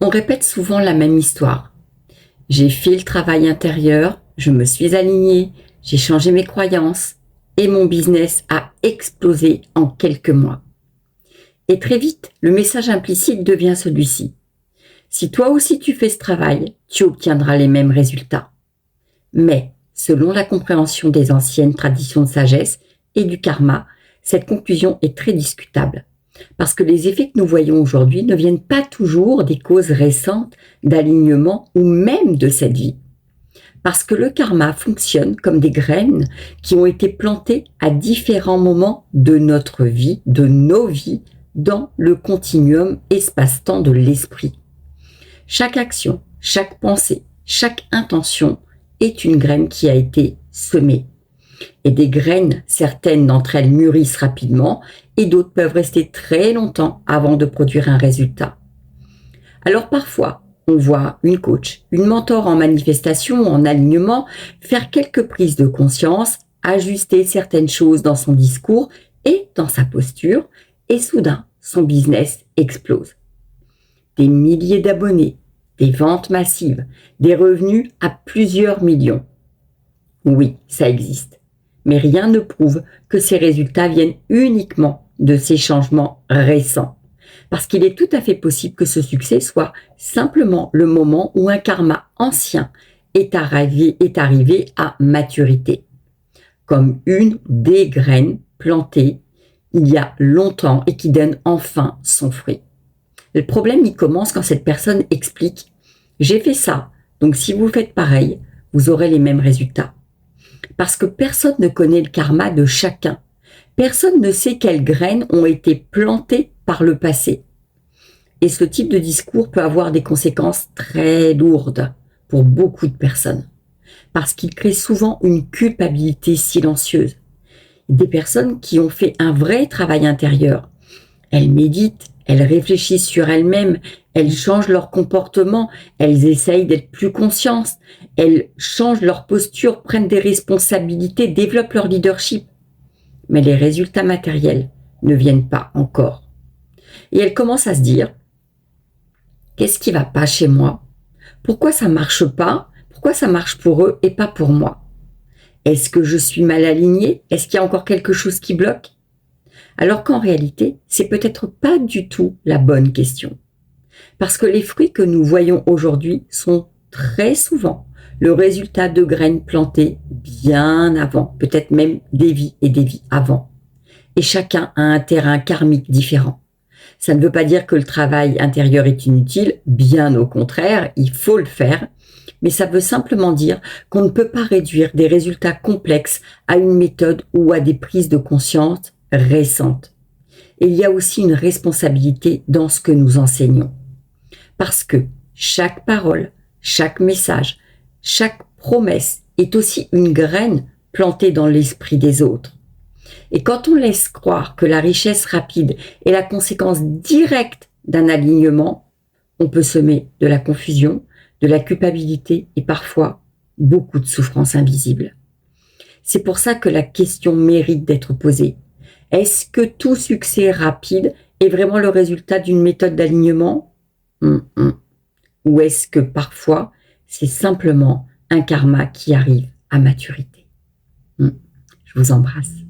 On répète souvent la même histoire. J'ai fait le travail intérieur, je me suis alignée, j'ai changé mes croyances et mon business a explosé en quelques mois. Et très vite, le message implicite devient celui-ci. Si toi aussi tu fais ce travail, tu obtiendras les mêmes résultats. Mais, selon la compréhension des anciennes traditions de sagesse et du karma, cette conclusion est très discutable. Parce que les effets que nous voyons aujourd'hui ne viennent pas toujours des causes récentes d'alignement ou même de cette vie. Parce que le karma fonctionne comme des graines qui ont été plantées à différents moments de notre vie, de nos vies, dans le continuum espace-temps de l'esprit. Chaque action, chaque pensée, chaque intention est une graine qui a été semée. Et des graines, certaines d'entre elles mûrissent rapidement et d'autres peuvent rester très longtemps avant de produire un résultat. Alors parfois, on voit une coach, une mentor en manifestation ou en alignement faire quelques prises de conscience, ajuster certaines choses dans son discours et dans sa posture, et soudain, son business explose. Des milliers d'abonnés, des ventes massives, des revenus à plusieurs millions. Oui, ça existe. Mais rien ne prouve que ces résultats viennent uniquement de ces changements récents. Parce qu'il est tout à fait possible que ce succès soit simplement le moment où un karma ancien est arrivé à maturité. Comme une des graines plantées il y a longtemps et qui donne enfin son fruit. Le problème, il commence quand cette personne explique « J'ai fait ça, donc si vous faites pareil, vous aurez les mêmes résultats. » Parce que personne ne connaît le karma de chacun. Personne ne sait quelles graines ont été plantées par le passé. Et ce type de discours peut avoir des conséquences très lourdes pour beaucoup de personnes. Parce qu'il crée souvent une culpabilité silencieuse. Des personnes qui ont fait un vrai travail intérieur. Elles méditent, elles réfléchissent sur elles-mêmes, elles changent leur comportement, elles essayent d'être plus conscientes, elles changent leur posture, prennent des responsabilités, développent leur leadership. Mais les résultats matériels ne viennent pas encore. Et elles commencent à se dire « Qu'est-ce qui va pas chez moi? Pourquoi ça marche pas? Pourquoi ça marche pour eux et pas pour moi? Est-ce que je suis mal alignée? Est-ce qu'il y a encore quelque chose qui bloque ?» Alors qu'en réalité, c'est peut-être pas du tout la bonne question. Parce que les fruits que nous voyons aujourd'hui sont très souvent le résultat de graines plantées bien avant, peut-être même des vies et des vies avant. Et chacun a un terrain karmique différent. Ça ne veut pas dire que le travail intérieur est inutile, bien au contraire, il faut le faire, mais ça veut simplement dire qu'on ne peut pas réduire des résultats complexes à une méthode ou à des prises de conscience récentes. Et il y a aussi une responsabilité dans ce que nous enseignons. Parce que chaque parole, chaque message, chaque promesse est aussi une graine plantée dans l'esprit des autres. Et quand on laisse croire que la richesse rapide est la conséquence directe d'un alignement, on peut semer de la confusion, de la culpabilité et parfois beaucoup de souffrances invisibles. C'est pour ça que la question mérite d'être posée. Est-ce que tout succès rapide est vraiment le résultat d'une méthode d'alignement ? Ou est-ce que parfois c'est simplement un karma qui arrive à maturité ? Je vous embrasse.